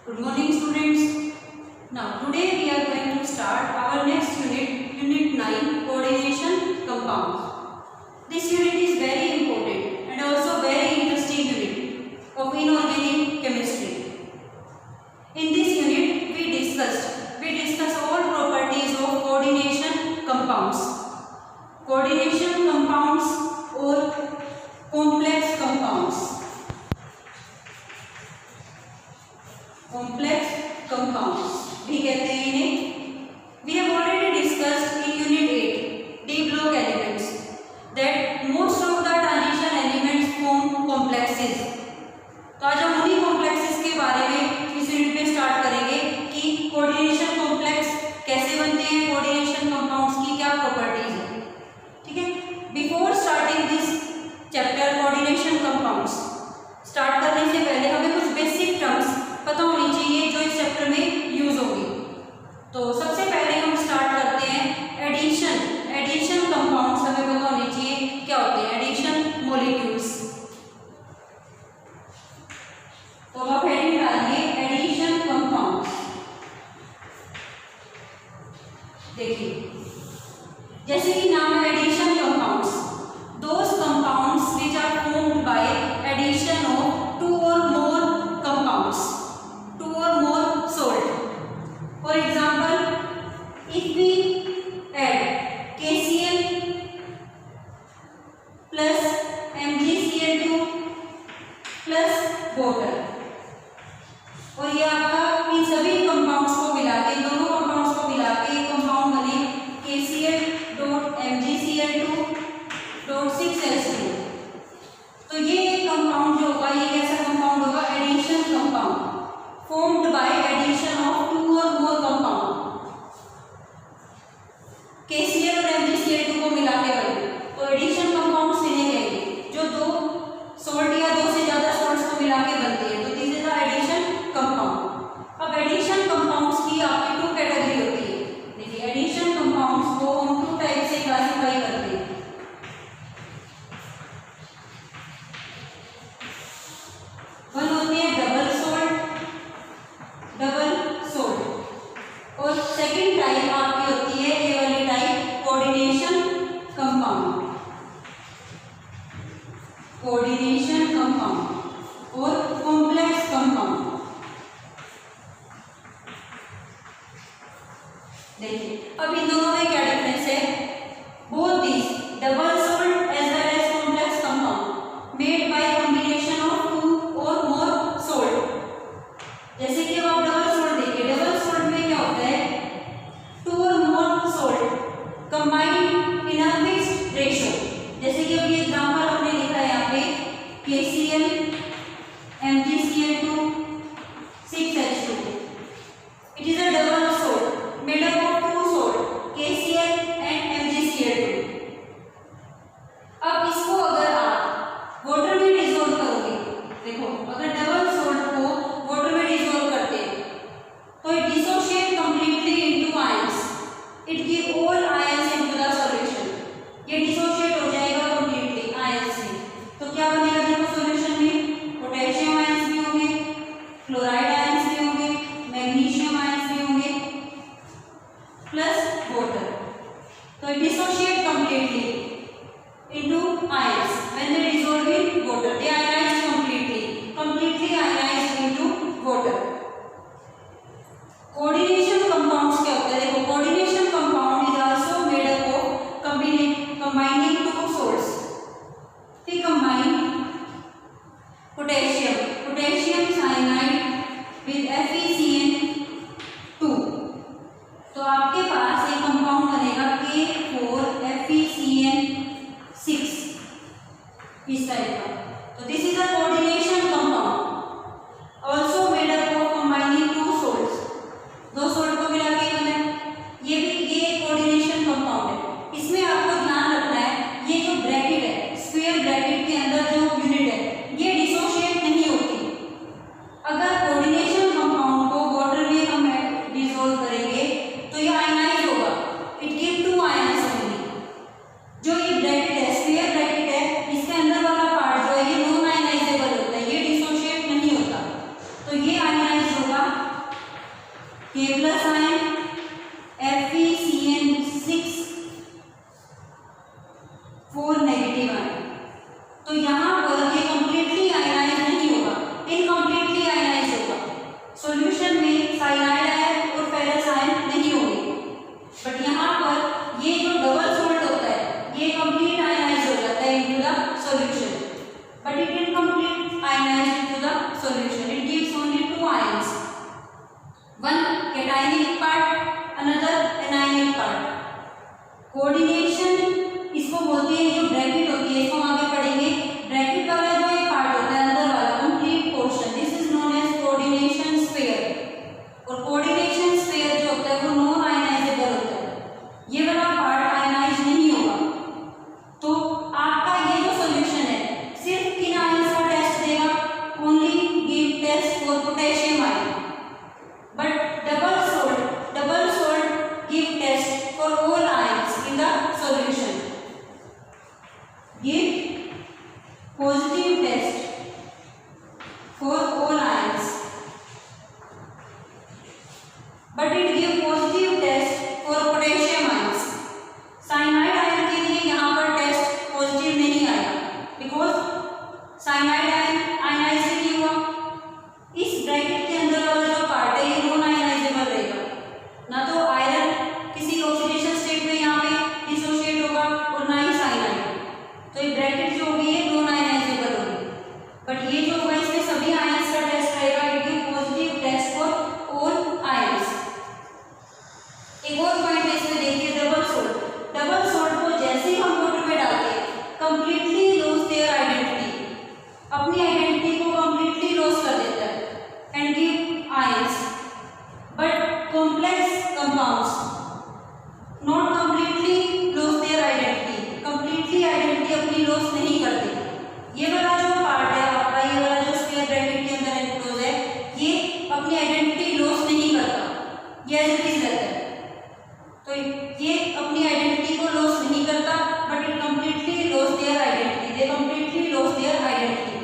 Good morning students. Now today we are going to start our next unit, unit 9, coordination compounds. This unit is very important and also very interesting unit of inorganic chemistry. In this unit we discuss all properties of coordination compounds. Coordination compounds or complex compounds. Complex compounds भी कहते हैं इन्हें. We have already discussed in unit 8 d block elements that most of the transition elements form complexes. तो आज हम उन्हीं complexes के बारे में इस यूनिट में स्टार्ट करेंगे कि coordination complex कैसे बनते हैं, coordination compounds की क्या properties है. ठीक है. Before starting this chapter coordination compounds, start करने से पहले हमें कुछ बेसिक टर्म्स पता होनी चाहिए जो इस चैप्टर में यूज होगी. तो सबसे पहले हम स्टार्ट करते हैं एडिशन कंपाउंड्स हमें पता होनी चाहिए क्या होते हैं. Addition molecules. तो आप हेडिंग डालिए एडिशन कंपाउंड्स. देखिए जैसे कि नाम है addition compounds, those compounds which are formed by addition of two और more compounds. For example, if we add KCl plus MgCl2 plus water और ये आपका इन सभी कंपाउंड्स को मिला के, दोनों कंपाउंड्स को मिला के एक कंपाउंड बने KCl.MgCl2.6H2. तो ये एक कंपाउंड जो होगा ये कैसा कंपाउंड होगा? Addition compound formed by addition of two or more compound. KCl और MgCl2 को मिला के बने तो एडिशन कंपाउंड्स इन्हें कहेंगे जो दो सॉल्ट या दो से ज्यादा सॉल्ट्स को मिला के बनते हैं. तो this is the addition compound. अब एडिशन कंपाउंड्स की आपकी टू कैटेगरी होती है. देखिए एडिशन कंपाउंड्स को हम टू टाइप से क्लासिफाई करते हैं. वन होती है डबल सोल्ट और सेकंड टाइप आपकी होती है ये वाली टाइप कोऑर्डिनेशन कंपाउंड और कॉम्प्लेक्स कंपाउंड. देखिए अब इन दोनों में क्या डिफरेंस है? Both this double salt as well as complex compound made by combination of two और मोर सोल्ट. जैसे कि अब आप डबल सोल्ट देखिए, डबल सोल्ट में क्या होता है? टू और more salt combined in a fixed ratio. जैसे कि अब ये एग्जांपल हमने लिखा है यहाँ पे KCl MgCl2 6H2. It is a double salt made up of two salt KCl and MgCl2. अब इसको अगर आप वाटर में डिसॉल्व करोगे, देखो अगर डबल सोल्ट को वाटर में डिसॉल्व करते हैं तो it dissociate completely into ions. It give all ions into the solution. ये डिसोशिएट हो जाएगा कंप्लीटली आयंस से. तो क्या बनेगा देखो सॉल्यूशन में? पोटेशियम आयंस भी होंगे, क्लोराइड आयंस भी होंगे, मैग्नीशियम आयंस भी होंगे प्लस वाटर. तो it dissociate completely into ions when they dissolve in water. They ionize completely ionized into water. Coordination compounds क्या होता है? देखो coordination compound is also made up of combining two salts. They combine potassium cyanide with FeCN2. तो आपके पास एक compound बनेगा K4FeCN6 इस type का. तो this is a coordination compound also made up of combining two salts. दो salt को मिला के बना. ये कोऑर्डिनेशन कंपाउंड है. इसमें आपको ध्यान रखना है ये जो ब्रैकेट है, स्क्वायर ब्रैकेट के अंदर जो यूनिट है ये डिसोशिएट नहीं होती. अगर कोऑर्डिनेशन कंपाउंड को वाटर में हम डिसॉल्व करेंगे तो ये आयनाइज होगा. It give two ions only. जो ये ब्रैकेट है, स्क्वायर ब्रैकेट है, इसके अंदर वाला पार्ट जो है ये नॉन आयनाइजेबल होता है. कोऑर्डिनेशन इसको बोलते हैं, जो ब्रैकेट होती है इसको हम आगे पढ़ेंगे। ब्रैकेट वाला जो एक पार्ट होता है अंदर वाला complete portion, this is known as coordination sphere. और कोऑर्डिनेशन स्फीयर जो होता है वो नॉन आयनाइजेबल होता है, ये वाला पार्ट आयनाइज नहीं होगा। तो आपका ये जो सॉल्यूशन है सिर्फ किन आयंस का टेस्ट देगा, only give test for potassium ion, but double salt give test for all ions in the solution, give positive test for all ions, but it give positive test for potassium ions. cyanide ion के लिए यहाँ पर test positive नहीं आया, because cyanide ion ionise नहीं हुआ। इस bracket के अंदर वाला जो पार्ट है ये नॉन आयनाइजेबल रहेगा, ना तो आयरन किसी ऑक्सीडेशन स्टेट में यहाँ पे डिसोशिएट होगा और ना ही साइनाइड। तो ये ब्रैकेट जो होगी ये नॉन आयनाइजेबल होगी, बट ये जो होगा इसमें सभी आयंस का टेस्ट रहेगा, it give positive test for all ions. एक और पॉइंट है इसमें देखिए, डबल सोल्ट को जैसे ही हम वाटर में डालते हैं कंप्लीटली लॉस देयर आइडेंटिटी, अपनी आइडेंटिटी को कंप्लीटली लॉस कर देता है and give ions, but complex compounds not completely loss their identity, completely identity अपनी लॉस नहीं करते। ये वाला जो पार्ट है आपका, ये वाला जो स्क्वायर ब्रैकेट के अंदर एनक्लोज है, ये अपनी आइडेंटिटी लॉस नहीं करता, ये एज इट इज रहता है। तो ये अपनी आइडेंटिटी को लॉस नहीं करता, but it completely loss their identity, they completely loss their identity.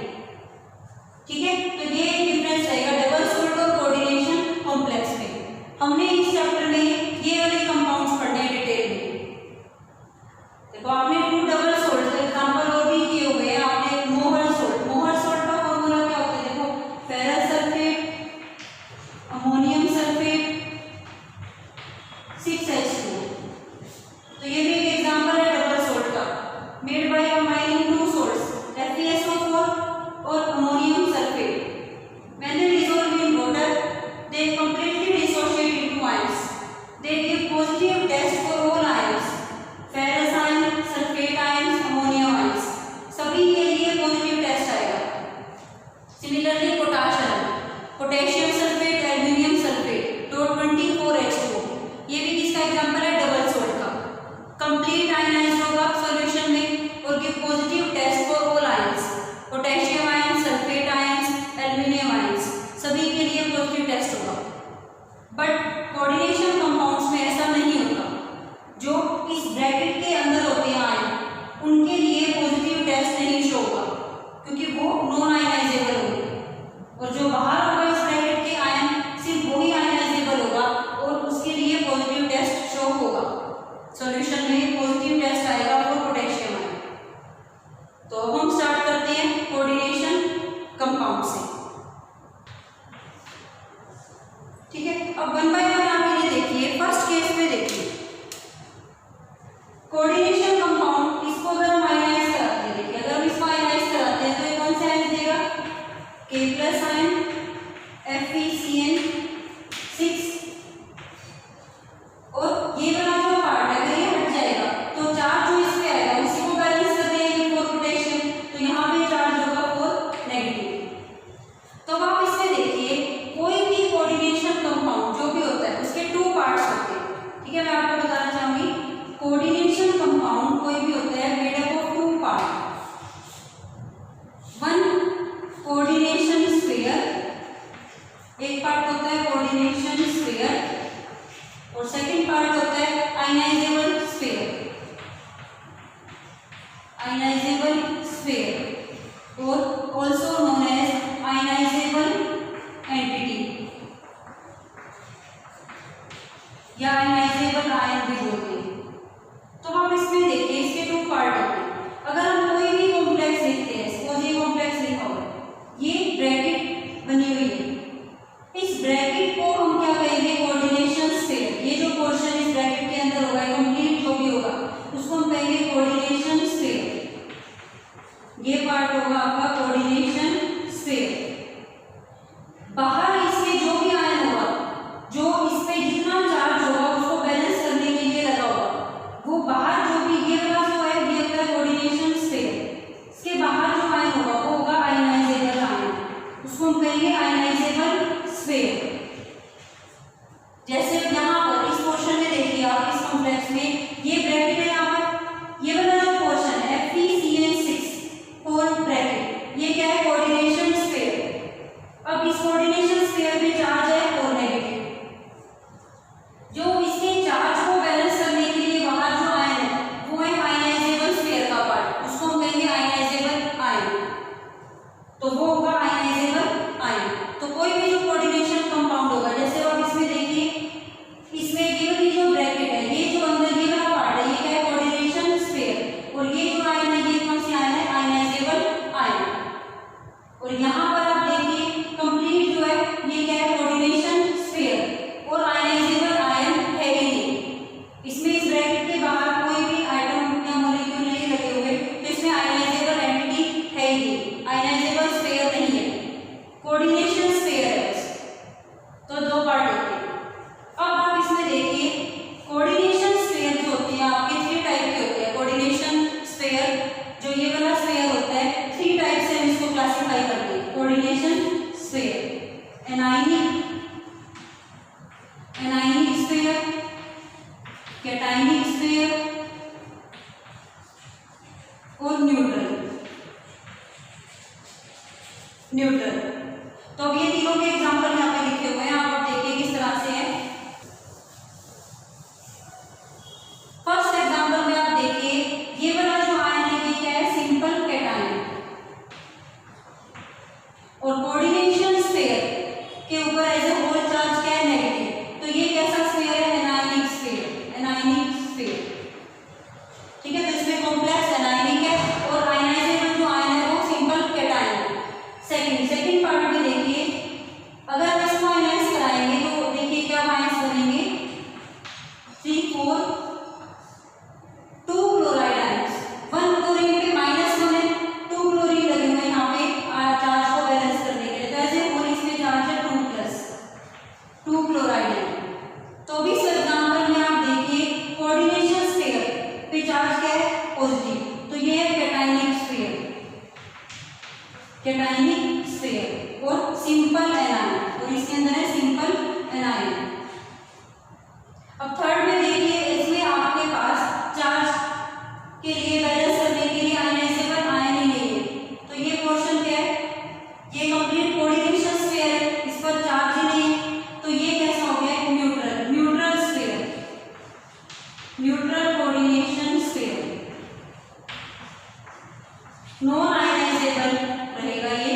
ठीक है, तो ये डिफरेंस रहेगा डबल सोल्ट और कोऑर्डिनेशन कॉम्प्लेक्स में। हमने इस चैप्टर में ये वाले कंपाउंड्स पढ़ने हैं डिटेल में। देखो आपने टू डबल सोल्ट का एग्जांपल और भी किए हुए हैं, आपने मोहर सोल्ट का फॉर्मूला क्या होता है, देखो ferrous sulphate, ammonium sulphate, 6H2। तो ये भी एक एग्जांपल है डबल सोल्ट का, made by combining two salts FeSO4 और ammonium sulphate. When they dissolve in water, they completely dissociate into ions. They give positive test for all ions, ferrous ion, sulfate ions, ammonium ions, सभी के लिए positive test आएगा। Similarly potassium sulphate, aluminium sulphate, तो 24H2, ये भी किसका example है, double salt का। कंप्लीट आयनाइज होगा सॉल्यूशन में और give positive test for all ions, potassium ions, sulphate ions, aluminium ions, सभी के लिए पॉजिटिव टेस्ट होगा। बट कोऑर्डिनेशन कंपाउंड्स में ऐसा नहीं होता, जो इस ब्रैकेट के अंदर होते हैं आयन, उनके लिए पॉजिटिव टेस्ट नहीं शो होगा, क्योंकि वो नॉन आयनाइजेबल होंगे, और जो बाहर होगा इस ब्रैकेट के आयन सिर्फ वही आयनाइजेबल होगा और उसके लिए पॉजिटिव टेस्ट शो होगा। सॉल्यूशन में पॉजिटिव टेस्ट आएगा फॉर पोटेशियम आयन। तो अब हम स्टार्ट करते हैं कोऑर्डिनेशन कंपाउंड से। ठीक है, अब वन बाय वन आप ये देखिए। फर्स्ट केस में देखिए कोऑर्डिनेशन कंपाउंड, इसको अगर हम आयनाइज कराते हैं, देखिए अगर हम इसको आयनाइज कराते हैं तो ये कौन सा आयन देगा, K+ आयन, FeCN6, और ये वाला जो पार्ट है अगर ये हट जाएगा तो चार्ज जो इस पे आएगा उसी को बैलेंस कर देंगे फॉर पोटेशियम, तो यहाँ पे चार्ज होगा फॉर नेगेटिव। तो अब आप इसमें देखिए कोई भी कोऑर्डिनेशन कंपाउंड जो भी होता है उसके टू पार्ट्स होते हैं। ठीक है, मैं आपको बताना चाहूंगी, कोऑर्डिनेशन कंपाउंड कोई भी होता है made up of two part, one coordination sphere, एक पार्ट होता है कोऑर्डिनेशन स्फीयर और सेकंड पार्ट होता है आयनाइजेबल स्फीयर, और also known as ionizable entity या आयनाइजेबल आयन भी बोलते हैं। तो हम इसमें देखिए इसके टू पार्ट होते हैं। अगर हम कोई भी कॉम्प्लेक्स लिखते हैं, सपोज ये कॉम्प्लेक्स लिखा हुआ है, ये ब्रैकेट बनी हुई है, इस ब्रैकेट को हम क्या कहेंगे, कोऑर्डिनेशन स्फीयर। ये जो पोर्शन इस ब्रैकेट के अंदर होगा, कंप्लीट जो भी होगा उसको हम कहेंगे कोऑर्डिनेशन स्फीयर। ये पार्ट होगा आपका कोऑर्डिनेशन स्फीयर। बाहर इसके जो भी आयन होगा, जो इस पे जितना चार्ज होगा उसको बैलेंस करने के लिए लगा होगा, वो बाहर ये क्या है, कोऑर्डिनेशन स्फीयर। अब इस कोऑर्डिनेशन स्फीयर में चार्ज है और नेगेटिव, जो इसके चार्ज को बैलेंस करने के लिए बाहर जो आयन है वो है आयनाइजेबल स्फीयर का पार्ट, उसको हम कहेंगे आयनाइजेबल आयन, तो वो होगा आयनाइजेबल आयन। तो कोई भी जो कोऑर्डिनेशन कंपाउंड होगा, जैसे आप इसमें देखिए, इसमें ये जो ब्रैकेट है, ये जो अंदर ये वाला पार्ट है, ये क्या है, कोऑर्डिनेशन स्फीयर, और ये जो आयन है, ये कौन सी आयन है, आयनाइजेबल आयन। और यहाँ पर आप देखिए कंप्लीट जो है ये क्या है, कोऑर्डिनेशन स्फीयर, और आयनाइजेबल आयन है ही नहीं, इसमें इस ब्रैकेट के बाहर कोई भी आइटम या मॉलिक्यूल नहीं लगे हुए, तो इसमें आयनाइजेबल एंटिटी है ही नहीं, आयनाइजेबल स्फीयर नहीं है, कोऑर्डिनेशन स्फीयर है। तो दो पार्ट होते हैं। अब आप इसमें देखिए कोऑर्डिनेशन स्फीयर जो होती है आपके 3 टाइप के होते हैं। कोऑर्डिनेशन स्फीयर जो ये वाला स्फीयर होता है, 3 टाइप से हम इसको क्लासिफाई करते हैं। Coordination sphere, anionic sphere, cationic sphere और न्यूट्रल। तो अब ये तीनों के एग्जांपल यहाँ पे लिखे हुए हैं, आप देखिए किस तरह से है। फर्स्ट एग्जांपल में आप देखिए ये वाला जो आयन है ये क्या है, सिंपल कैटायन, और कोऑर्डिनेशन स्फीयर के ऊपर एज ए होल चार्ज क्या है, नेगेटिव, तो ये कैसा स्फीयर है, एनायनिक स्फीयर, एनायनिक स्फीयर। ठीक है, तो इसमें कॉम्प्लेक्स एनायनिक है और आयनाइजेबल जो आयन है वो सिंपल कैटायन। सेकंड पार्ट में देखिए, अगर हम इसको आयनाइज कराएंगे तो देखिए क्या आयंस बनेंगे, 3 4 2 क्लोराइड आयंस, 1 क्लोरीन पे -1 है, 2 क्लोरीन लगे हुए यहाँ पे चार्ज को बैलेंस करने के लिए, जैसे और इसमें चार्ज है 2 क्लोराइड है। तो भी इस एग्जांपल में आप देखिए कोऑर्डिनेशन स्फीयर पे चार्ज क्या है, पॉजिटिव, तो ये है कैटायनिक स्फीयर, कैटायनिक स्फीयर और सिंपल एनायन, और इसके अंदर है सिंपल एनायन। अब थर्ड में देखिए, इसमें आपके पास चार्ज के लिए बैलेंस करने के लिए आयनाइजेबल आयन ही नहीं है, तो ये पोर्शन क्या है, ये कंप्लीट कोऑर्डिनेशन स्फीयर है, इस पर चार्ज ही नहीं है, तो ये कैसा हो गया, neutral sphere, neutral coordination sphere, non ionizable रहेगा ये।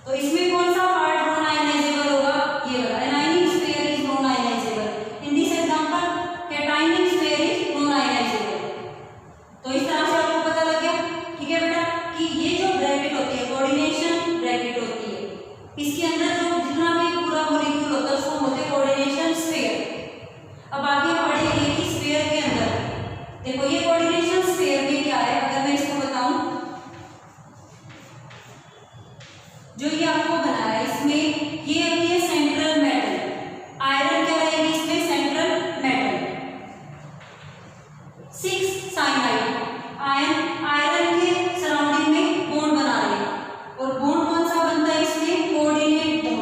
तो इसमें कौन सा पार्ट नॉन आयनाइजेबल होगा, ये वाला, anionic sphere is non ionizable. In this example cationic sphere is non ionizable. तो इस तरह से आपको पता लग गया, ठीक है बेटा, कि ये जो ब्रैकेट होती है, कोऑर्डिनेशन ब्रैकेट होती है, इसके अंदर जो जितना भी पूरा मॉलिक्यूल होता है उसको बोलते हैं कोऑर्डिनेशन स्फीयर। अब आगे बढ़ेंगे कि स्फीयर के अंदर देखो ये कोऑर्डिनेशन स्फीयर में क्या है, अगर मैं इसको बताऊं, जो ये आपको बनाया है इसमें ये अभी है सेंट्रल मेटल, आयरन क्या रहेगी इसमें, सेंट्रल मेटल, 6 साइनाइड आयरन के सराउंडिंग में बॉन्ड बना रहे हैं, और बॉन्ड कौन सा बनता है इसमें, कोऑर्डिनेट बॉन्ड।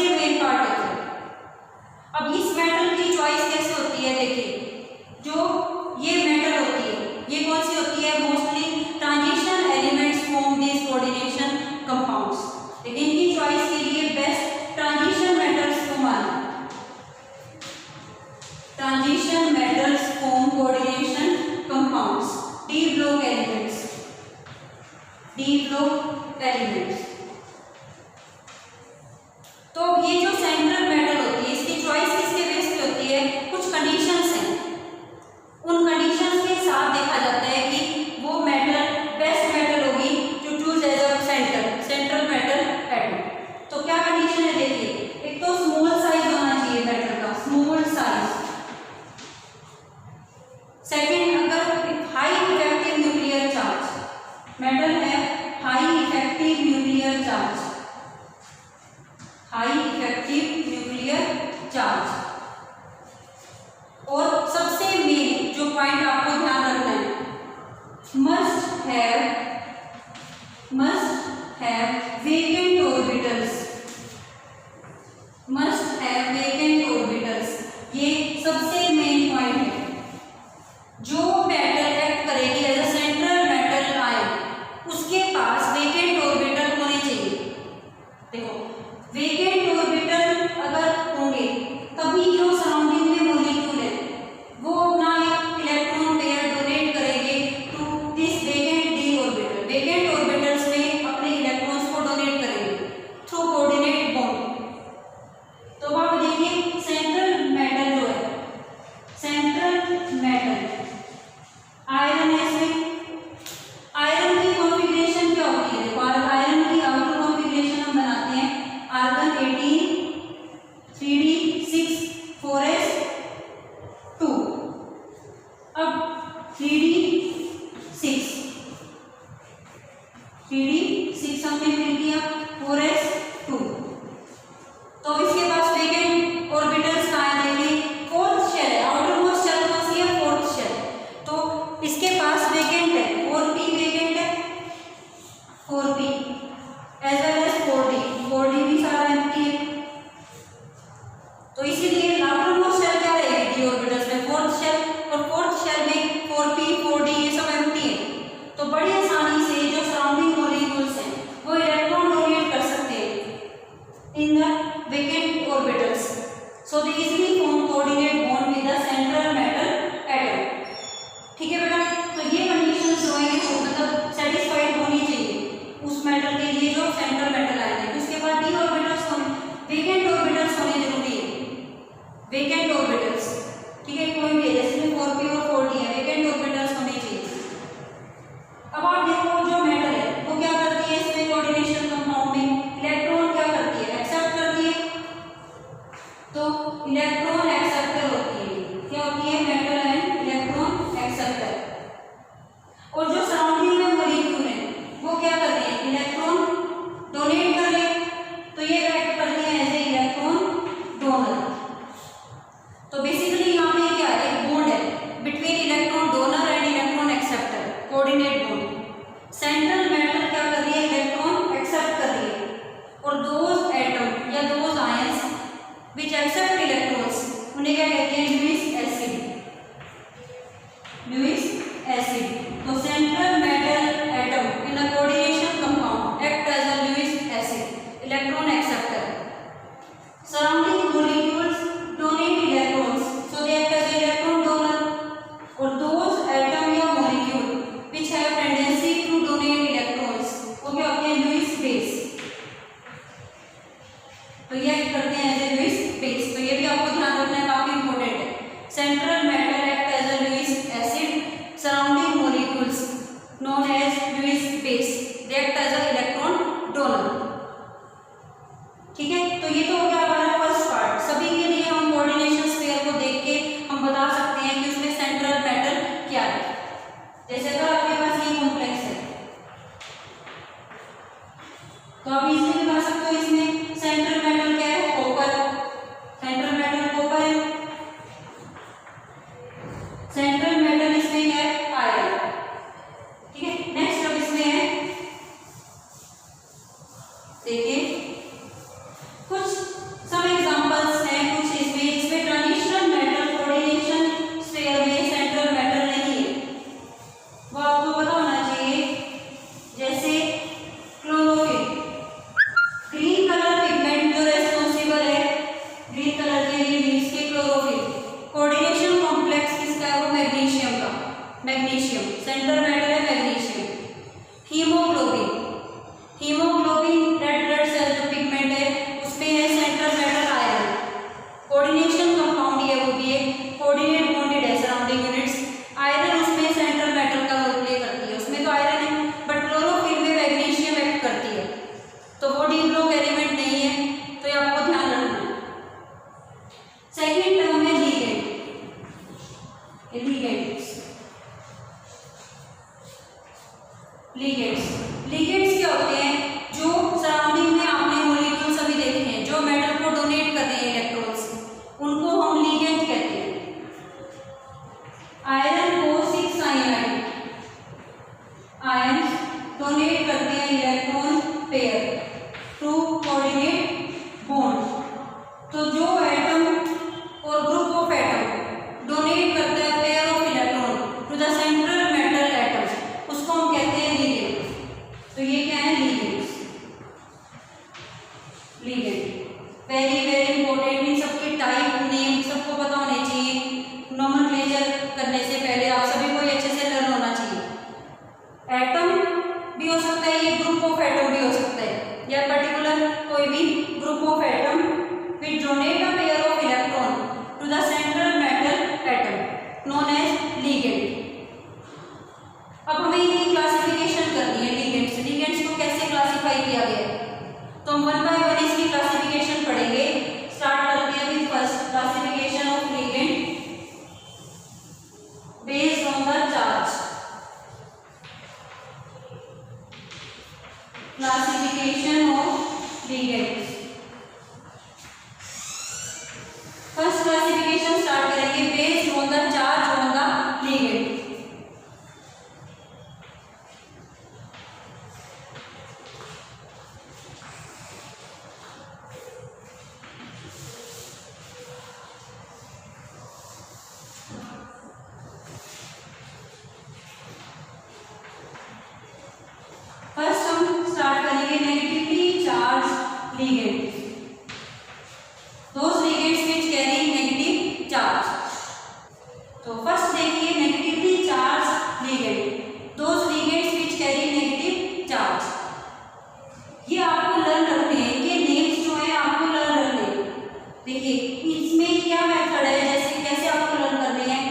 सबसे मेन पार्ट है। अब इस मेटल की चॉइस कैसे होती है, देखिए जो ये मेटल होती है ये कौन सी होती है, mostly transition elements form this coordination compounds. लेकिन इनकी चॉइस के लिए बेस्ट ट्रांजिशन मेटल्स को माना, transition metals form coordination compounds, D block elements, D block elements. तो ये जो सेंट्रल मेटल होती है इसकी चॉइस किसके बेस पे होती है, कुछ कंडीशंस हैं, उन कंडीशंस के साथ देखा जाता है कि वो मेटल बेस्ट मेटल होगी जो choose as a central metal atom. तो क्या कंडीशन है, देखिए एक तो स्मॉल साइज होना चाहिए मेटल का, स्मॉल साइज। सेकेंड, अगर high effective nuclear charge, metal है high effective nuclear charge, high effective nuclear charge. और सबसे मेन जो पॉइंट आपको ध्यान रखना है, must have vacant orbitals, must have vacant orbitals. ये सबसे मेन पॉइंट है। जो मेटल एक्ट करेगी as a central metal ion उसके पास वेकेंट ऑर्बिटल होने चाहिए। देखो वेकेंट ऑर्बिटल अगर होंगे तभी जो सराउंडिंग में मॉलिक्यूल है वो अपना एक इलेक्ट्रॉन पेयर डोनेट करेंगे to this vacant D orbital. Vacant orbitals में अपने इलेक्ट्रॉन्स को डोनेट करेंगे थ्रू कोऑर्डिनेट बॉन्ड। तो आप देखिए सेंट्रल मेटल जो है, सेंट्रल मेटल आयरन है, इसमें आयरन की कॉन्फ़िगरेशन क्या होती है, देखो आयरन की आउटर कॉन्फ़िगरेशन हम बनाते हैं आर्गन 18 3d6 4s2। अब 3d6 हमने मिल गया 4s2। तो इसके पास वेकेंट ऑर्बिटल्स कहाँ है, देखिए फोर्थ शेल है, आउटर मोस्ट शेल कौन सी है, फोर्थ शेल। तो इसके पास वेकेंट है 4p वेकेंट है, 4p as well as 4d भी सारा एम्प्टी है। तो इसीलिए आउटर मोस्ट शेल क्या रहेगी डी ऑर्बिटल्स में, फोर्थ शेल, और फोर्थ शेल में 4p 4d ये सब एम्प्टी है। तो बड़ी आसानी से जो सराउंडिंग मॉलिक्यूल्स हैं वो इलेक्ट्रॉन डोनेट कर सकते हैं in the vacant orbitals, so they easily form coordinate bond with the central metal atom. ठीक है बेटा, तो ये कंडीशंस जो है वो मतलब सेटिस्फाइड होनी चाहिए उस मेटल के लिए जो सेंट्रल मेटल आए थे। उसके बाद डी ऑर्बिटल्स होने, वेकेंट ऑर्बिटल्स होने जरूरी है, वेकेंट ऑर्बिटल्स। ठीक है, कोई भी है जैसे 4p और 4d है, वेकेंट ऑर्बिटल्स होने चाहिए। अब आप देखो जो मेटल है वो क्या करती है इसमें कोऑर्डिनेशन कंपाउंड में, इलेक्ट्रॉन क्या करती है, एक्सेप्ट करती है। तो इलेक्ट्रॉन एक्सेप्टर होती है, क्या होती है, मेटल एंड इलेक्ट्रॉन एक्सेप्टर। और जो सराउंडिंग में मॉलिक्यूल है वो क्या करते हैं, इलेक्ट्रॉन डोनेट कर रहे, तो ये एक्ट करते हैं एज ए इलेक्ट्रॉन डोनर। तो बेसिकली यहाँ पे क्या है, एक बॉन्ड है between electron donor and electron acceptor, coordinate bond. Central metal क्या कर रही है, इलेक्ट्रॉन एक्सेप्ट कर रही है, और दोज एटम या those ions which accept electrons उन्हें क्या कहते हैं, लुईस एसिड, लुईस एसिड। तो central metal atom in a coordination compound act as a Lewis acid, electron acceptor. Surrounding molecules donate electrons, so they act as electron donor. और those atom या molecule which have tendency to donate electrons वो क्या होते हैं, Lewis base. तो ये act करते हैं एज ए लुईस बेस। तो ये भी आपको ध्यान रखना है, काफी इंपॉर्टेंट है। Central metal act as a Lewis acid, surrounding molecules known as Lewis base, they act as a electron donor. ठीक है, तो ये तो हो गया हमारा फर्स्ट पार्ट। सभी के लिए हम कोऑर्डिनेशन स्फीयर को देख के हम बता सकते हैं कि उसमें सेंट्रल मेटल क्या है। जैसे अगर आपके पास ये कॉम्प्लेक्स है तो आप इजीली बता सकते हो इसमें सेंट्रल मेटल क्या है, कॉपर, सेंट्रल मेटल कॉपर है। सेंट्रल मेटल इसमें है आयरन। ठीक है, नेक्स्ट अब इसमें है, देखिए कुछ जो एटम और ग्रुप ऑफ एटम डोनेट करता है pair of electron to the central metal atom, उसको हम कहते हैं लिगेंड। तो ये क्या है? Ligands. Ligand very very important. इन सबके टाइप नेम सबको पता होने चाहिए। नोमेनक्लेचर करने से पहले आप सभी को ये अच्छे से लर्न होना चाहिए। एटम भी हो सकता है, ये ग्रुप ऑफ एटम भी हो सकता है, या पर्टिकुलर कोई भी group of atom which donate a pair of electron to the central metal atom known as ligand. अब हमें इनकी क्लासिफिकेशन करनी है। लिगेंड्स, लिगेंड्स को कैसे क्लासिफाई किया गया है, तो हम वन बाय वन इसकी क्लासिफिकेशन पढ़ेंगे। स्टार्ट करते हैं with first classification of ligand based on the charge. Classification of ligands, first classification start करेंगे based on the charge on the ligand. First हम स्टार्ट करेंगे negatively charge ligand, those ligands which carry negative charge. तो first देखिए negatively charge ligand, those ligands which carry negative charge. ये आपको learn रखने हैं, इनके नेम्स जो है आपको लर्न रखने हैं। देखिए इसमें क्या मेथड है, जैसे कैसे आपको लर्न करने हैं।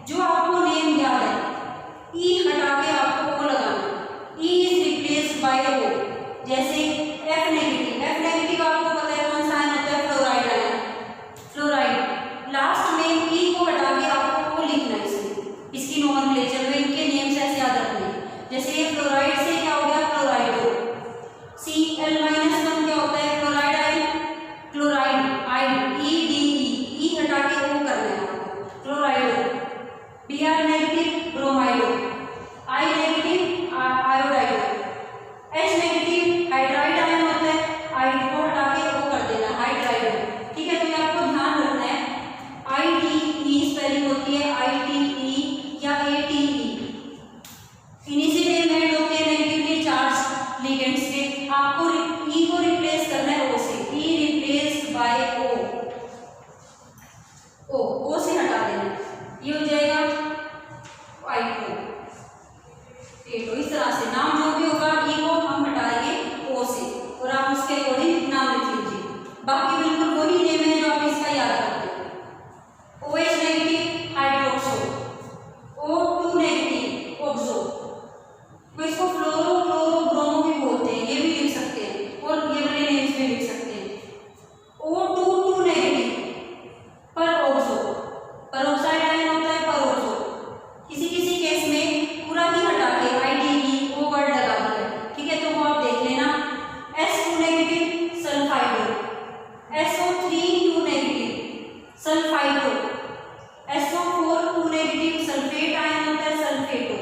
जो आपको नेम याद है, ई हटा के आपको ओ लगाना। E is replaced by O, जैसे F नेगेटिव, F नेगेटिव आपको पता है कौन सा आयन होता है? Fluoride ion. फ्लोराइड लास्ट में E को हटा के आपको O लिखना है इसमें, इसकी नोमेनक्लेचर में इनके नेम्स ऐसे याद रखने हैं। जैसे ये फ्लोराइड से क्या हो गया? फ्लोराइडो। Cl-1 क्या होता है? Fluoride ion, chloride ide, E हटा के O करना है आपको, chlorido. Br negative bromido, I negative iodide, H negative hydride ion होता है, आइड को हटा के वो कर देना हाइड्राइड। ठीक है, तो ये आपको ध्यान रखना है। ITE स्पेलिंग होती है ITE या ATE, इन्हीं से एलिमेंट होते हैं नेगेटिवली चार्ज लिगेंड्स के। आपको E को रिप्लेस करना है O से, E रिप्लेस्ड बाय O से हटा देना, ये हो जाएगा I2। तो इस तरह से नाम जो भी होगा ई को हम हटाएंगे ओ से, और आप उसके अकॉर्डिंग नाम लिख लीजिए। बाकी बिल्कुल वही नेम है जो आप इसका याद करते हैं। OH negative hydroxo, O2 negative oxo, तो इसको फ्लोरो क्लोरो ब्रोमो भी बोलते हैं, ये भी लिख सकते हैं, और ये वाले नेम्स भी लिख सकते हैं। O2 नेगेटिव पर ऑक्सो, पेरोक्साइड आयन होता है पर ऑक्सो। किसी किसी केस में पूरा ही हटा के ITE वो वर्ड लगा दिया, ठीक है, तो वो आप देख लेना। S2 negative sulphido, SO3 negative sulphido, SO4 negative sulphate ion होता है sulphato,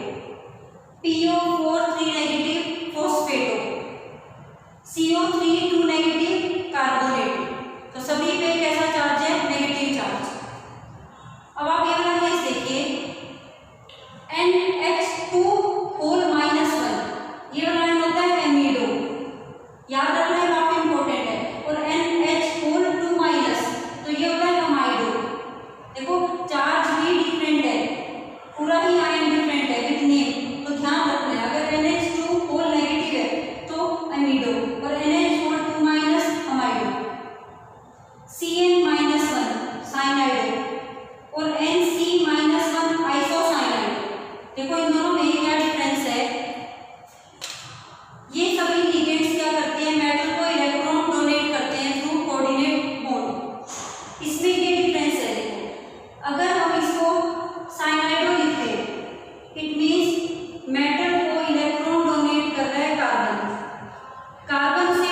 PO4 negative phosphato, CO3 negative carbonate. तो सभी पे कैसा चार्ज है? Negative charge. अब आप ये वाला केस देखिए NH2 होल -1, ये वाला आयन होता है एमिडो, याद रखना है, काफी इंपॉर्टेंट है। और NH होल 2-, तो ये होता है अमाइडो। देखो चार्ज भी डिफरेंट है, पूरा ही आयन डिफरेंट है विद नेम, तो ध्यान रखना है। अगर NH2 होल नेगेटिव है तो एमिडो, और NH होल 2- अमाइडो। CN-1 साइनाइडो, और NC-1 आइसोसाइनाइड। देखो इन दोनों में क्या डिफरेंस है। ये सभी लिगेंड्स क्या करते हैं? मेटल को इलेक्ट्रॉन डोनेट करते हैं थ्रू कोऑर्डिनेट बॉन्ड। इसमें ये डिफरेंस है। देखो अगर हम इसको साइनाइडो लिखते हैं, इट मींस मेटल को इलेक्ट्रॉन डोनेट कर रहा है कार्बन, कार्बन से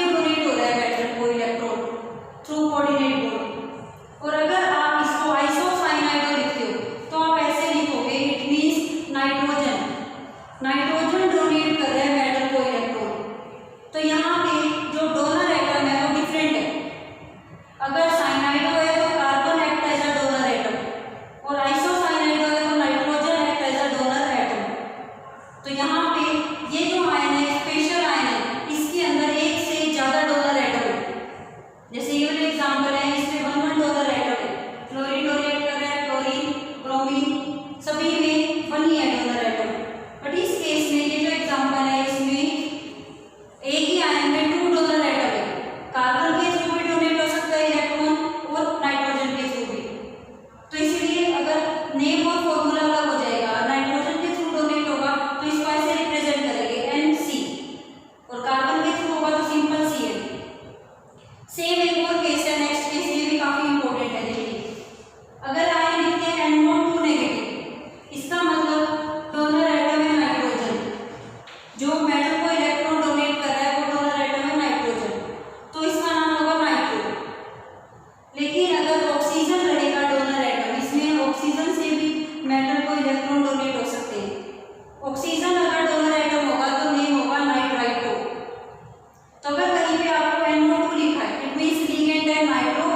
नाइट्रो,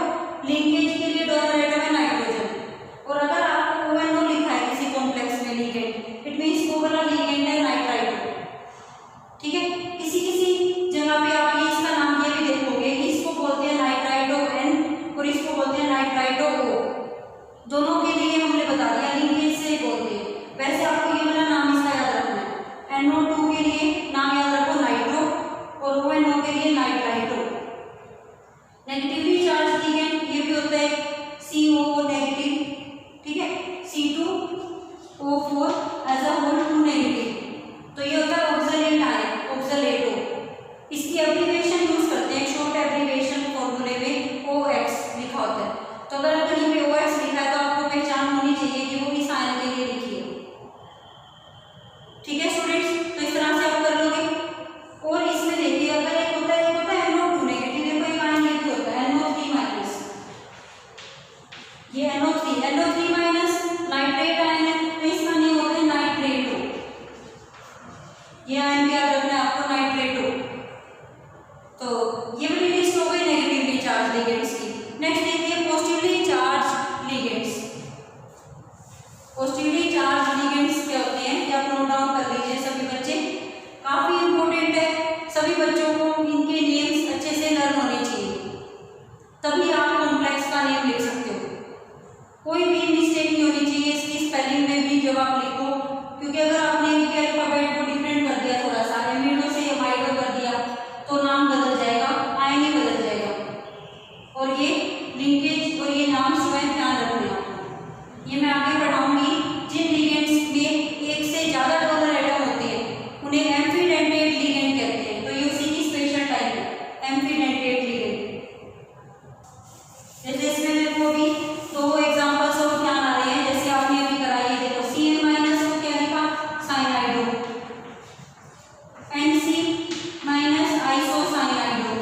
लिंकेज के लिए डोनर एटम है नाइट्रोजन। और अगर आपको ONO लिखा है किसी कॉम्प्लेक्स में लिगेंड, इट मींस वो वाला लिगेंड है नाइट्राइट। ठीक है, किसी किसी जगह पे आप ये इसका नाम ये भी देखोगे, इसको बोलते हैं नाइट्राइडो N और इसको बोलते हैं नाइट्राइडो O। दोनों के लिए हमने बता दिया लिंकेज से बोलते हैं। वैसे आपको ये वाला नाम इसका याद रखना है। NO2 के लिए नाम याद रखो नाइट्रो और ONO के लिए नाइट्राइडो। नेगेटिवली चार्ज लिगेंड ये भी होता है CO नेगेटिव, ठीक है, C2O4 as a whole 2 negative. तो ये होता है ऑक्सलेट आयन, ऑक्सलेटो। इसकी एब्रीविएशन यूज करते हैं, शॉर्ट एब्रीविएशन फॉर्मूले में OX लिखा होता है। तो अगर कहीं पे OX लिखा है तो आपको पहचान होनी चाहिए कि वो इस आयन के लिए लिखी है। ठीक है स्टूडेंट्स, तो इस तरह से आप कर लोगे। और इसमें देखिए अगर एक होता है NO2 नेगेटिव, देखो एक आयन ये भी होता है NO3 माइनस, ये NO3 माइनस नाइट्रेट आयन है, तो इसका नेम होता है नाइट्रेटो। ये आयन भी याद रखना है आपको, नाइट्रेटो। तो ये वाली लिस्ट हो गई नेगेटिवली चार्ज लिगेंड्स की। नेक्स्ट देखिए positively charge ligands. Positively charge ligands क्या होते हैं, ये आप नोट डाउन कर लीजिए सभी बच्चे, काफी इंपॉर्टेंट है। सभी बच्चों को इनके नेम्स अच्छे से लर्न होने चाहिए, तभी आप कॉम्प्लेक्स का नेम लिख सकते हो। कोई भी मिस्टेक नहीं होनी चाहिए इसकी स्पेलिंग में भी जब आप लिखो, क्योंकि अगर आपने इनके अल्फाबेट को डिफरेंट कर दिया, थोड़ा सा एमिडो से एमाइडो कर दिया, तो नाम बदल जाएगा, आयन ही बदल जाएगा। और ये लिंकेज और ये नाम स्वयं ध्यान रखना, ये मैं आगे पढ़ाऊंगी। जिन लिगेंड्स में एक से ज्यादा डोनर एटम होते हैं उन्हें एम्फीडेंटेट लिगेंड कहते हैं। तो ये उसी की स्पेशल टाइप है, एम्फीडेंटेट लिगेंड। जैसे इसमें देखो भी दो एग्जांपल्स और ध्यान आ रहे हैं, जैसे आपने अभी कराई है, देखो Cn माइनस को क्या लिखा, साइनाइडो, NC माइनस आइसोसाइनाइडो।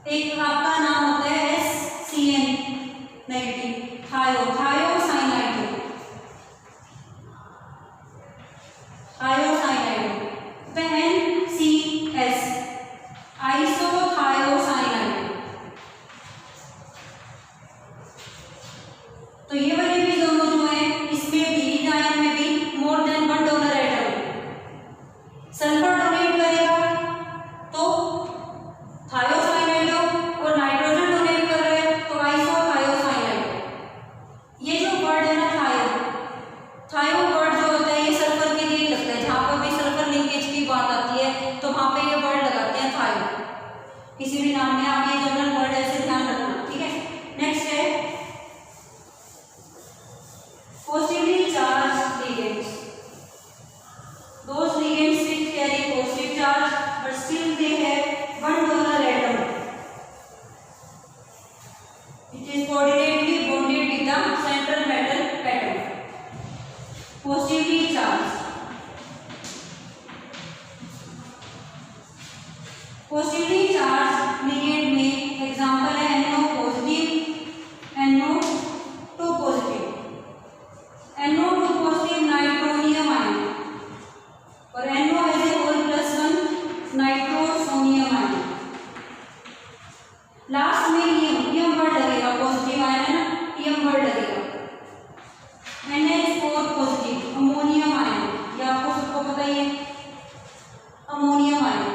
एक आपका नाम होता है SCN नेगेटिव, थायोसाइनाइडो, थायोसाइनाइडो। तो NCS आइसोथायोसाइनाइडो। तो ये वाले भी दोनों जो है, इसमें भी आयन में भी more than 1 donor atom. Sulphur donate करेगा तो थायोसाइनाइडो, और नाइट्रोजन डोनेट कर रहे हैं तो आइसोथायोसाइनाइडो। ये जो वर्ड है ना थायो वर्ड जो होता है, ये सल्फर के लिए लगता है। जहां पर भी सल्फर लिंकेज की बात आती है तो वहां पे ये वर्ड लगाते हैं थायो। किसी भी नाम में आप ये जनरल वर्ड ऐसे ध्यान रखना, ठीक है। नेक्स्ट है positively charge ligands. Those ligands which carry positive charge but still they have 1 donor atom. It is coordinately bonded with the central metal atom. Positively charged. Positively charged ligand में example है NO positive, NO2 positive. NO2 positive nitronium ion और NO as a whole +1 nitrosonium ion. Last में ium word लगेगा, positive ion है ना, यम word लगेगा। NH4 positive ammonium ion, ये आपको सबको पता ही है, अमोनियम आयन।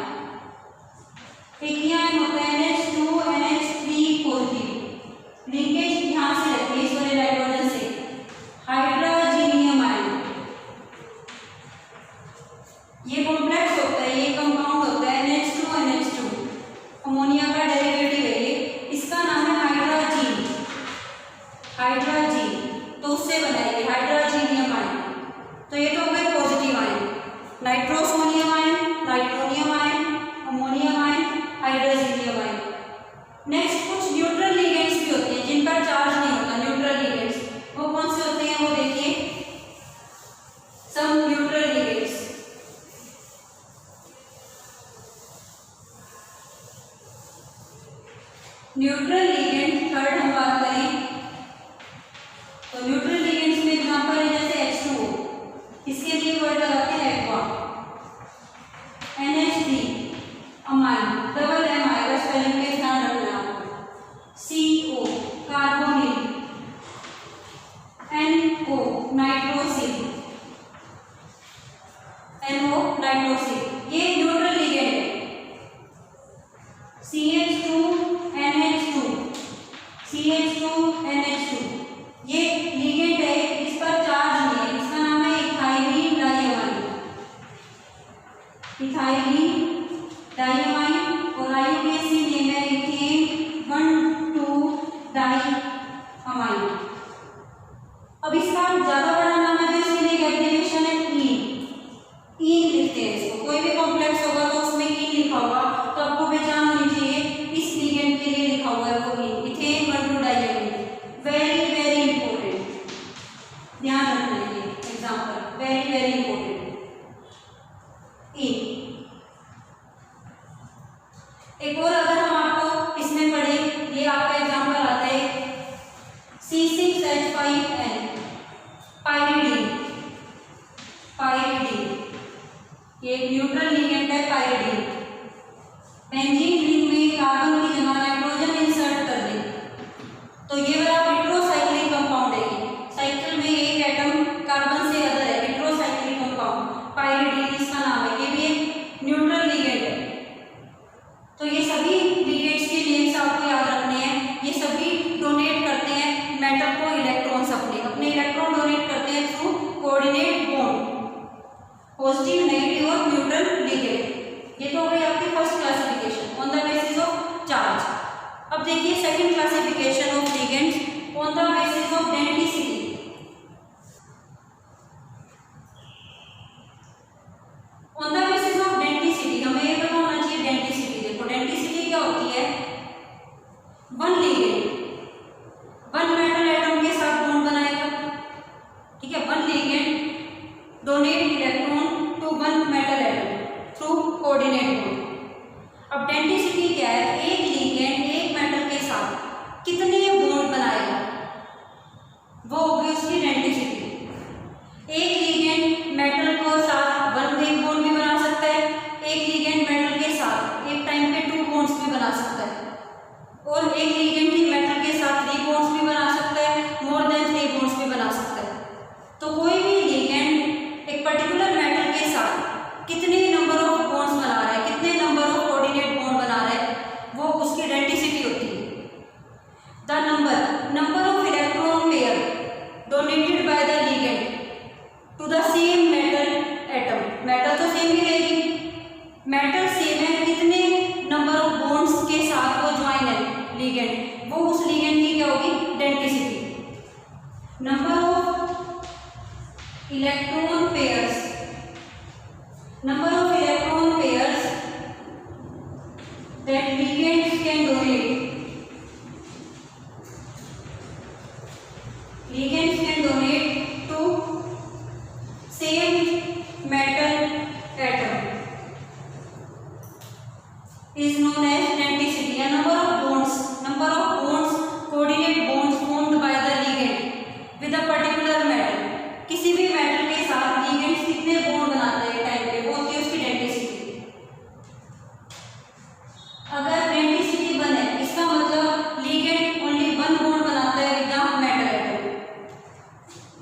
एक ही आयन होता है NH2 NH3 पॉजिटिव, लिंकेज यहां से रखिए इस वाले नाइट्रोजन से, हाइड्रोजीनियम आयन। ये कॉम्प्लेक्स होता है, ये कंपाउंड होता है NH2 NH2, अमोनिया का डेरिवेटिव है ये, इसका नाम है हाइड्रोजीन, हाइड्रोजीन। तो उससे बनाएंगे हाइड्रोजीनियम आयन। तो ये तो हो गए positive ion, nitrosonium ion, nitronium ion, ammonium ion, hydrogenium ion. Next कुछ न्यूट्रल लिगेंड्स भी होते हैं जिनका चार्ज नहीं होता, न्यूट्रल लिगेंड्स। वो कौन से होते हैं वो देखिए, some neutral ligands. Neutral ligand third हम बात करें तो न्यूट्रल लिगेंड्स में एग्जांपल है जैसे H2O, इसके लिए वर्ड लगाते हैं aqua, NH3 amine, double M आएगा एक और अगर हम आपको इसमें पढ़े, ये आपका एग्जाम्पल आता है C6H5N पाइरिडीन। पाइरिडीन ये न्यूट्रल लिगेंड है पाइरिडीन। बेंजीन रिंग में कार्बन की जगह नाइट्रोजन इंसर्ट कर दे तो ये वाला विट्रोसाइक्लिक कंपाउंड है। साइकिल में एक एटम कार्बन से अदर है, विट्रोसाइक्लिक कंपाउंड पाइरिडीन इसका नाम है। ये भी एक न्यूट्रल लिगेंड है। तो ये सभी लिगेंड्स के नेम्स आपको याद रखने हैं। ये सभी डोनेट करते हैं मेटल को इलेक्ट्रॉन्स, अपने इलेक्ट्रॉन डोनेट करते हैं through coordinate bond, positive, negative और न्यूट्रल लिगेंड। ये तो हो गई आपकी first classification on the basis of charge. अब देखिए second classification of ligands on the basis of density. On the basis of density हमें ये पता होना चाहिए डेंसिटी। देखो डेंसिटी क्या होती है, one ligand one metal atom के साथ बॉन्ड बनाएगा, ठीक है। One ligand donate electron to one metal atom through coordinate bond. अब डेंसिटी क्या है, एक लिगेंड एक मेटल के साथ कितने बॉन्ड बनाएगा वो होगी उसकी डेंसिटी। एक लिगेंड मेटल को साथ वन एक बॉन्ड भी बना सकता है, एक लिगेंड मेटल के साथ एक टाइम पे टू बॉन्ड्स भी बना सकता है, और एक लिगेंड ही मेटल के साथ थ्री बॉन्ड्स भी बना सकता है, मोर देन थ्री बॉन्ड्स भी बना सकता है। तो कोई भी लिगेंड एक पर्टिकुलर मेटल के साथ कितने नंबर ऑफ बॉन्ड्स बना रहा है, कितने नंबर ऑफ कोऑर्डिनेट बॉन्ड बना रहा है, वो उसकी डेंसिटी होती है। The number of electron pair donated by the ligand to the same metal atom. Metal तो सेम ही रहेगी, मेटल सेम है, कितने नंबर ऑफ बॉन्ड्स के साथ वो ज्वाइन है लिगेंड, वो उस लिगेंड की क्या होगी density. Number of electron pairs, number of electron pairs that ligands can donate, ligands can donate to same metal atom is known as denticity. A number of bonds coordinate bonds formed by the ligand with a particular metal. किसी भी metal के साथ ligands कितने bond बनाते हैं time पे, वो होती है उसकी डेंसिटी। अगर डेंसिटी 1 है इसका मतलब लिगेंड ओनली वन बॉन्ड बनाता है with the metal atom.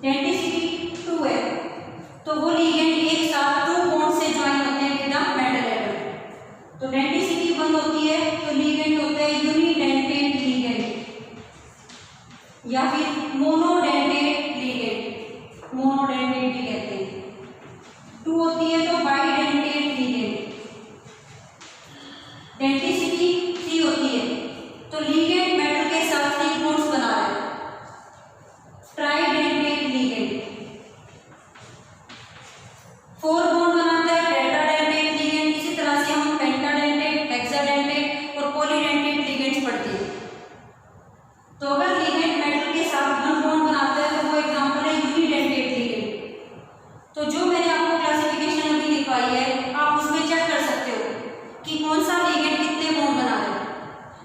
Density 2 है तो वो लिगेंड एक साथ टू बॉन्ड से ज्वाइन होते हैं विद द मेटल एटम। तो डेंसिटी 1 होती है तो लिगेंड होता है यूनिडेंटेट लिगेंड या फिर मोनोडेंटेट लिगेंड, मोनोडेंटेट भी कहते हैं। 2 होती है तो बाइडेंटेट लिगेंड। डेंसिटी 3 होती है तो लिगेंड मेटल के साथ 3 बॉन्ड्स बना रहा है, ट्राइडेंटेट लिगेंड। 4 बॉन्ड बनाता है टेट्राडेंटेट लिगेंड। इसी तरह से हम पेंटाडेंटेट, हेक्साडेंटेट और पॉलीडेंटेट लिगेंड्स पढ़ते हैं। तो अगर लिगेंड मेटल के साथ वन बॉन्ड बनाता है तो वो एग्जांपल है यूनिडेंटेट लिगेंड। तो जो मैंने आपको क्लासिफिकेशन अभी लिखवाई है आप उसमें चेक कर सकते हो कि कौन सा लिगेंड कितने बॉन्ड बना रहा है।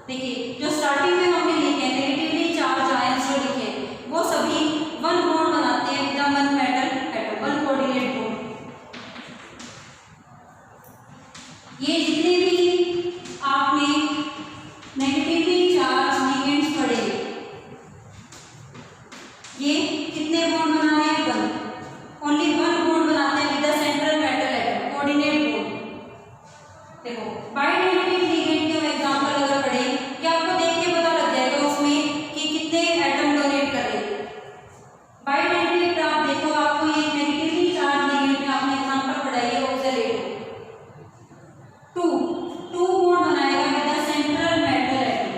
देखिए जो स्टार्टिंग में हमने लिखे हैं नेगेटिवली चार्ज आयंस जो लिखे हैं वो सभी वन बॉन्ड बनाते हैं with one metal atom, one coordinate bond. ये जितने भी आपने नेगेटिवली चार्ज लिगेंड्स पढ़े ये कितने बॉन्ड बना रहे हैं, वन, ओनली वन बॉन्ड बनाते हैं with the central metal atom, coordinate bond. देखो बाइडेंटेट लिगेंड के एग्जांपल अगर पढ़े कि आपको देख के पता लग जाएगा उसमें कि कितने एटम डोनेट कर रहे हैं। बाइडेंटेट आप देखो, आपको ये नेगेटिवली चार्ज लिगेंड में आपने एग्जांपल पढ़ाई है ऑक्सीडेट 2 बॉन्ड बनाएगा with the central metal atom.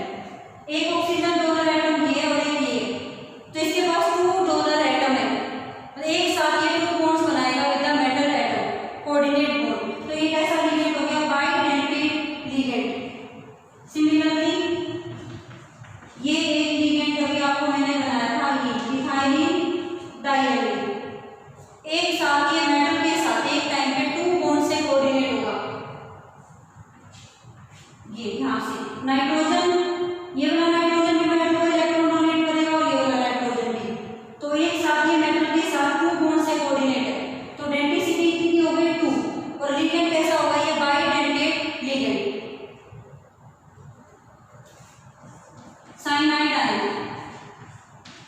एक ऑक्सीजन डोनर एटम ये और एक ये, तो इसके पास 2 डोनर एटम है, एक साथ ये 2 बॉन्ड्स बनाएगा with the metal atom, coordinate bond. तो ये कैसा लिगेंड हो गया, बाइडेंटेट लिगेंड। सिमिलरली यहाँ से नाइट्रोजन, ये वाला नाइट्रोजन भी मेटल को इलेक्ट्रॉन डोनेट करेगा और ये वाला नाइट्रोजन भी, तो एक साथ ये मेटल के साथ 2 बॉन्ड से कोऑर्डिनेट है, तो डेंसिटी कितनी हो गई 2, और लिगेंड कैसा होगा ये बाइडेंटेट लिगेंड, साइनाइड आयन,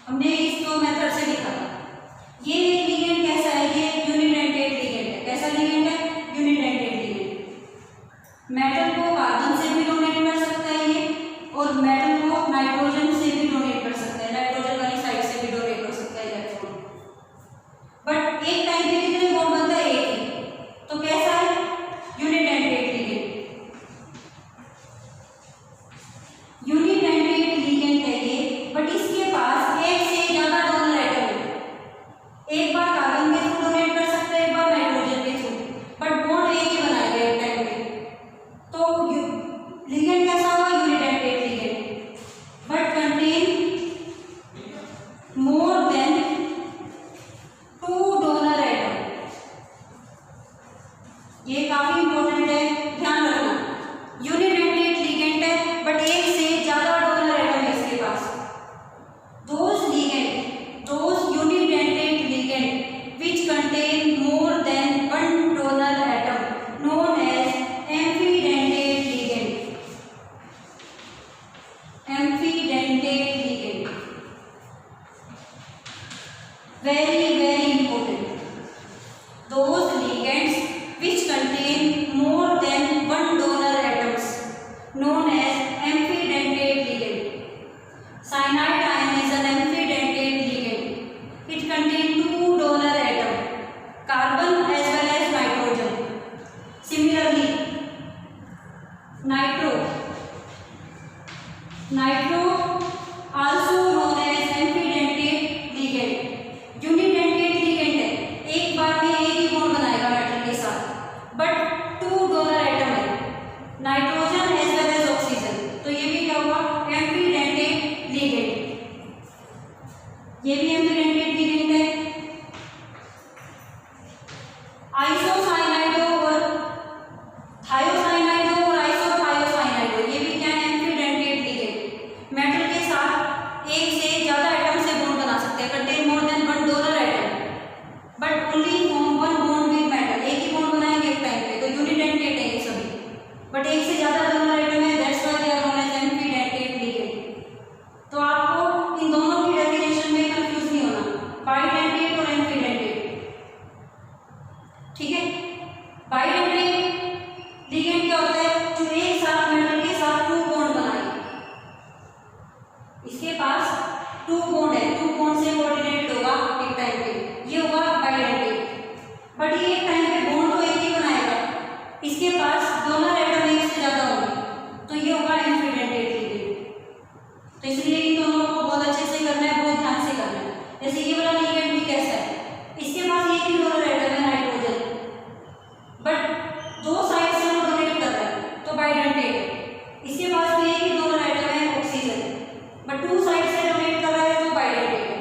हमने इसको मेथड से लिखा था। ये लिगेंड कैसा है, ये यूनिडेंटेट लिगेंड है, कैसा लिगेंड है, यूनिडेंटेट लिगेंड। मेटल को कार्बन से भी डोनेट कर सकता है ये, और मेटल को नाइट्रोजन से भी डोनेट कर सकता है, नाइट्रोजन वाली साइड से भी डोनेट कर सकता है इलेक्ट्रॉन। बट एक टाइम पे कितने बॉन्ड बनता है, एक ही, तो कैसा है, यूनिडेंटेट लिगेंड। यूनिडेंटेट लिगेंड है ये, बट इसके पास एक से ज्यादा डोनर एटम है, एक बार कार्बन के थ्रू डोनेट कर सकता है, एक बार नाइट्रोजन के थ्रू, बट बॉन्ड एक ही बनाएगा एक टाइम पे, तो लिगेंड कैसा होगा, unidentate ligand, but contain more than 2 donor atom. ये काफी इंपॉर्टेंट है, ध्यान रखना, यूनिडेंटेट लिगेंड है बट एक से ज्यादा डोनर एटम है इसके पास। those unidentate ligand which contain more than 1 donor atom known as amphidentate ligand, amphidentate ligand, very important, those ligands which contain more than 1 donor atoms known as amphidentate ligand. Cyanide ion is an amphidentate ligand. It contains 2 donor atoms, carbon as well as nitrogen. Similarly, nitro also known as amphidentate ligand. Unidentate ligand है, एक बार में एक ही bond बनाएगा metal के साथ, but 2 donor atom है, nitrogen as well as oxygen, तो ये भी क्या हुआ, एम्फीडेंटेट लिगेंड। ये भी एम्फीडेंटेट लिगेंड है। आइसोसाइनाइडो और थायोसाइनाइडो और आइसोथायोसाइनाइडो, ये भी क्या है, एम्फीडेंटेट लिगेंड, मेटल के साथ एक से ज्यादा एटम से बॉन्ड बना सकते हैं, contain more than 1 donor atom, but only form 1 bond with metal, एक ही बॉन्ड बनाएंगे एक टाइम पे, तो यूनिडेंटेट है ये सभी, बट एक से ज्यादा डोनर एटम है, that's why they are known as ambidentate ligand. तो आपको इन दोनों की डेफिनेशन में कंफ्यूज नहीं होना, बाइडेंटेट और एम्फीडेंटेट, ठीक है। बाइडेंटेट लिगेंड क्या होता है, जो एक साथ मेटल के साथ 2 बॉन्ड बनाए, इसके पास 2 बॉन्ड है, 2 बॉन्ड से कोऑर्डिनेट होगा एक टाइम पे, ये होगा बाइडेंटेट, बट ये एक टाइम पे बॉन्ड तो एक ही बनाएगा, इसके पास डोनर एटम एक से ज्यादा होंगे, तो ये होगा एम्फीडेंटेट लिगेंड। तो इसलिए इन दोनों को बहुत अच्छे से करना है, बहुत ध्यान से करना है। जैसे ये वाला लिगेंड भी कैसा है, इसके पास एक ही डोनर एटम है नाइट्रोजन, बट 2 साइड से वो डोनेट कर रहा है, तो बाइडेंटेट है। इसके पास भी एक ही डोनर एटम है ऑक्सीजन, बट 2 साइड से डोनेट कर रहा है, तो बाइडेंटेट है।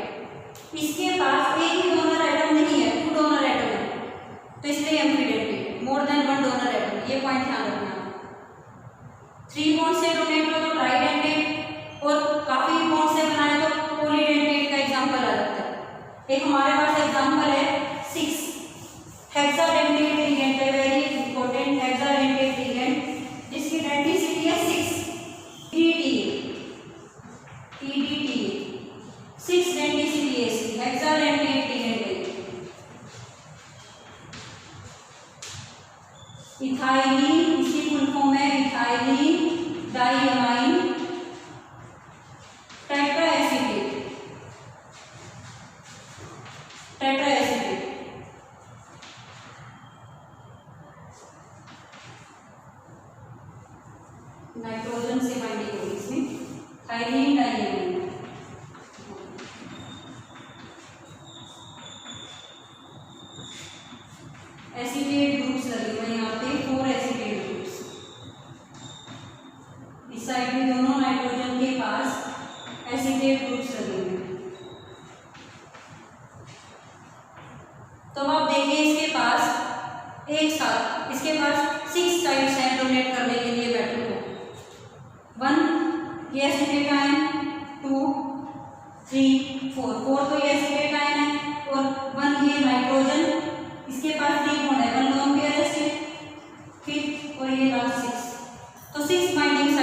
इसके पास एक ही डोनर एटम नहीं है, 2 डोनर एटम है, तो इसलिए एम्फीडेंटेट, मोर देन 1 डोनर एटम, ये पॉइंट ध्यान रखना। 3 बॉन्ड से डोनेट हो तो ट्राइडेंटेट, और काफी बॉन्ड से बनाए तो पॉलीडेंटेट का एग्जांपल आ जाता है। एक हमारे पास एग्जांपल है 6 हेक्साडेंटेट लिगेंड है, वेरी इंपॉर्टेंट हेक्साडेंटेट लिगेंड, जिसकी डेंसिटी है 6 EDTA, 6 डेंसिटी है इसकी, हेक्साडेंटेट लिगेंड है। इथाइलिन, इसकी फुल फॉर्म है ethylene diamine tetraacetate, tetraacetate. Nitrogen से बाइंडिंग होगी इसमें, थाइलिन डाइअमाइन। एसिटेट ग्रुप्स लगे हुए हैं यहाँ पे, 4 एसिटेट ग्रुप्स, इस साइड में दोनों नाइट्रोजन के पास एसिटेट ग्रुप्स लगे हुए हैं। तो आप देखिए इसके पास एक साथ, इसके पास 6 साइड्स हैं डोनेट करने के लिए मेटल को, तो 6 बाइंडिंग